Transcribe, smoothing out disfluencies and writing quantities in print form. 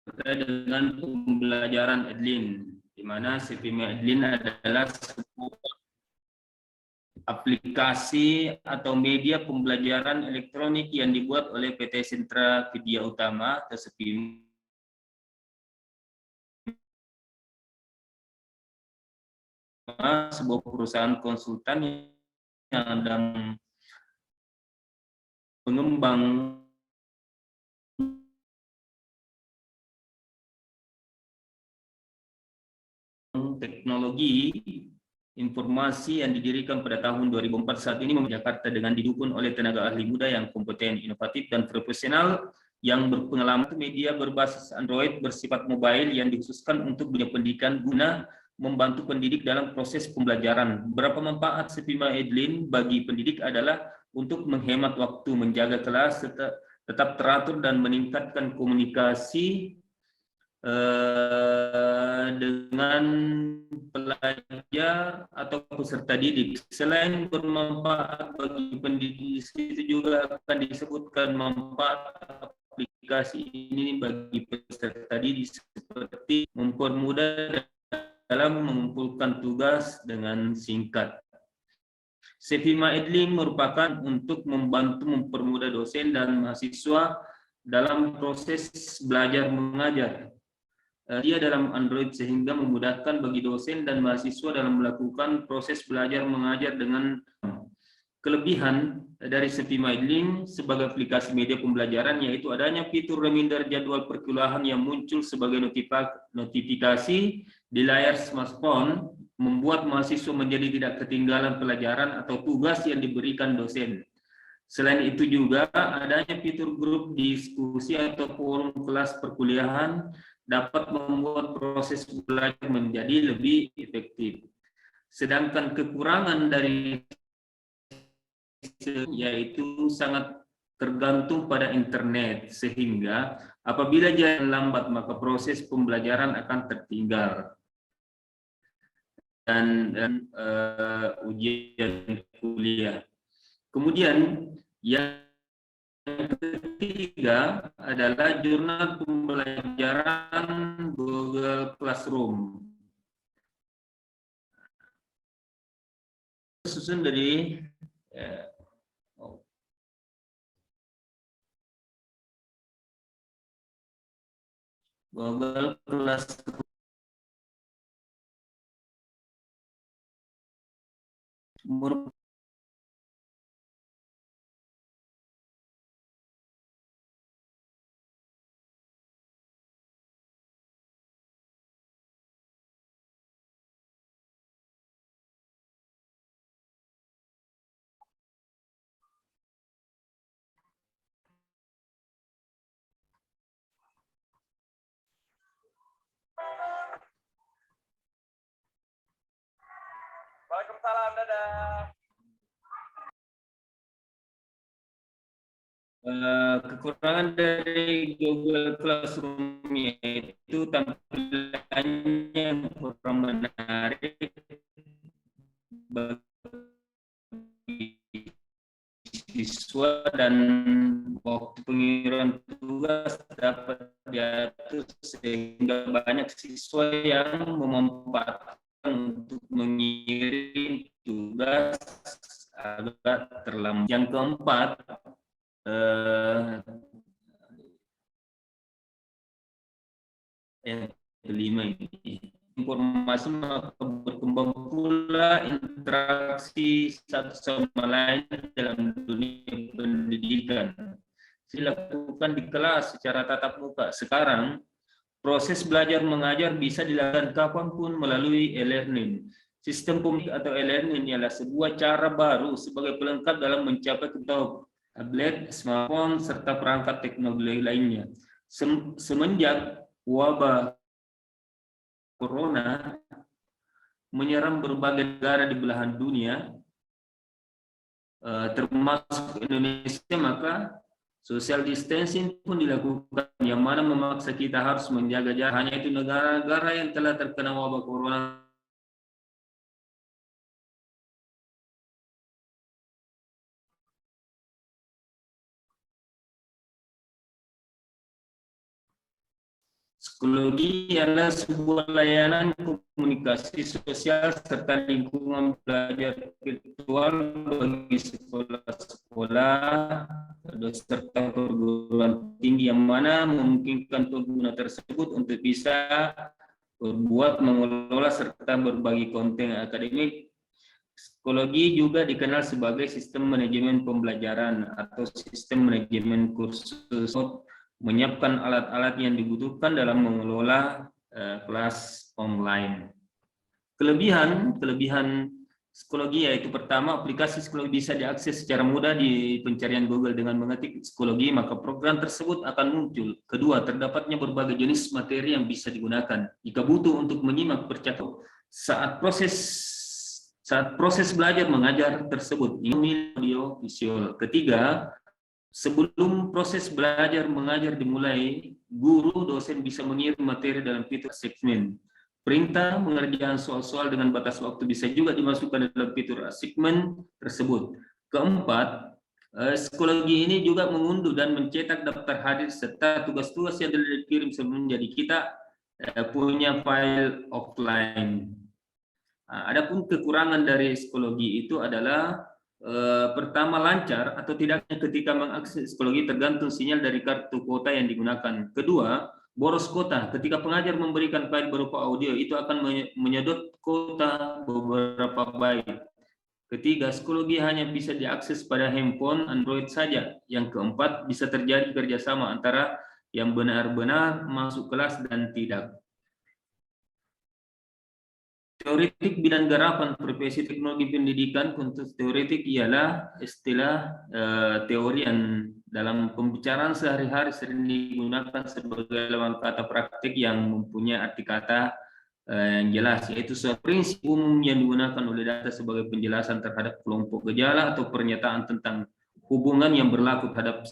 terkait dengan pembelajaran Edlin, di mana CPMA Edlin adalah sebuah aplikasi atau media pembelajaran elektronik yang dibuat oleh PT Sentra Vidya Utama atau SEPIM, sebuah perusahaan konsultan yang sedang mengembang teknologi informasi yang didirikan pada tahun 2004 saat ini di Jakarta dengan didukung oleh tenaga ahli muda yang kompeten, inovatif, dan profesional yang berpengalaman. Media berbasis Android bersifat mobile yang dikhususkan untuk dunia pendidikan guna membantu pendidik dalam proses pembelajaran. Beberapa manfaat CPMA Edlin bagi pendidik adalah untuk menghemat waktu, menjaga kelas tetap teratur, dan meningkatkan komunikasi dengan pelajar atau peserta didik. Selain bermanfaat bagi pendidik, itu juga akan disebutkan manfaat aplikasi ini bagi peserta didik seperti mempermudah dalam mengumpulkan tugas dengan singkat. CPMA Edlin merupakan untuk membantu mempermudah dosen dan mahasiswa dalam proses belajar mengajar. Dia dalam Android sehingga memudahkan bagi dosen dan mahasiswa dalam melakukan proses belajar mengajar. Dengan kelebihan dari CPMA Edlin sebagai aplikasi media pembelajaran yaitu adanya fitur reminder jadwal perkuliahan yang muncul sebagai notifikasi di layar smartphone, membuat mahasiswa menjadi tidak ketinggalan pelajaran atau tugas yang diberikan dosen. Selain itu juga adanya fitur grup diskusi atau forum kelas perkuliahan dapat membuat proses belajar menjadi lebih efektif. Sedangkan kekurangan dari yaitu sangat tergantung pada internet, sehingga apabila jalan lambat maka proses pembelajaran akan tertinggal dan ujian kuliah. Kemudian yang ketiga adalah jurnal pembelajaran Google Classroom. Susun dari Google Classroom Waalaikumsalam, dadah. Kekurangan dari Google Classroom yaitu tampilannya yang kurang menarik bagi siswa dan waktu pengiriman tugas dapat diatur sehingga banyak siswa yang memanfaatkan untuk mengirim tugas agak terlambat. Yang keempat, yang kelima ini informasi maka berkembang pula interaksi satu sama lain dalam dunia pendidikan. Dilakukan di kelas secara tatap muka. Sekarang proses belajar mengajar bisa dilakukan kapanpun melalui e-learning. Sistem pembelajaran atau e-learning ialah sebuah cara baru sebagai pelengkap dalam mencapai kebutuhan tablet, smartphone, serta perangkat teknologi lainnya. Semenjak wabah corona menyerang berbagai negara di belahan dunia, termasuk Indonesia, maka social distancing pun dilakukan, yang mana memaksa kita harus menjaga jarak. Hanya itu negara-negara yang telah terkena wabah corona Psikologi adalah sebuah layanan komunikasi sosial serta lingkungan belajar virtual bagi sekolah-sekolah serta perguruan tinggi yang mana memungkinkan pengguna tersebut untuk bisa berbuat, mengelola serta berbagi konten akademik. Psikologi juga dikenal sebagai sistem manajemen pembelajaran atau sistem manajemen kursus, menyiapkan alat-alat yang dibutuhkan dalam mengelola kelas online. Kelebihan psikologi yaitu pertama, aplikasi psikologi bisa diakses secara mudah di pencarian Google dengan mengetik psikologi, maka program tersebut akan muncul. Kedua, terdapatnya berbagai jenis materi yang bisa digunakan. Jika butuh untuk menyimak percakapan saat proses belajar mengajar tersebut, ini audio visual. Ketiga, sebelum proses belajar mengajar dimulai, guru dosen bisa mengirim materi dalam fitur assignment. Perintah mengerjakan soal-soal dengan batas waktu bisa juga dimasukkan dalam fitur assignment tersebut. Keempat, psikologi ini juga mengunduh dan mencetak daftar hadir serta tugas-tugas yang dikirim sebelum, jadi kita punya file offline. Adapun kekurangan dari psikologi itu adalah pertama, lancar atau tidaknya ketika mengakses psikologi tergantung sinyal dari kartu kuota yang digunakan. Kedua, boros kuota. Ketika pengajar memberikan file berupa audio, itu akan menyedot kuota beberapa byte. Ketiga, psikologi hanya bisa diakses pada handphone Android saja. Yang keempat, bisa terjadi kerjasama antara yang benar-benar masuk kelas dan tidak. Teoretik bidang garapan profesi teknologi pendidikan. Untuk teoretik ialah istilah teori yang dalam pembicaraan sehari-hari sering digunakan sebagai lawan kata praktik yang mempunyai arti kata yang jelas, yaitu suatu prinsip umum yang digunakan oleh data sebagai penjelasan terhadap kelompok gejala atau pernyataan tentang hubungan yang berlaku terhadap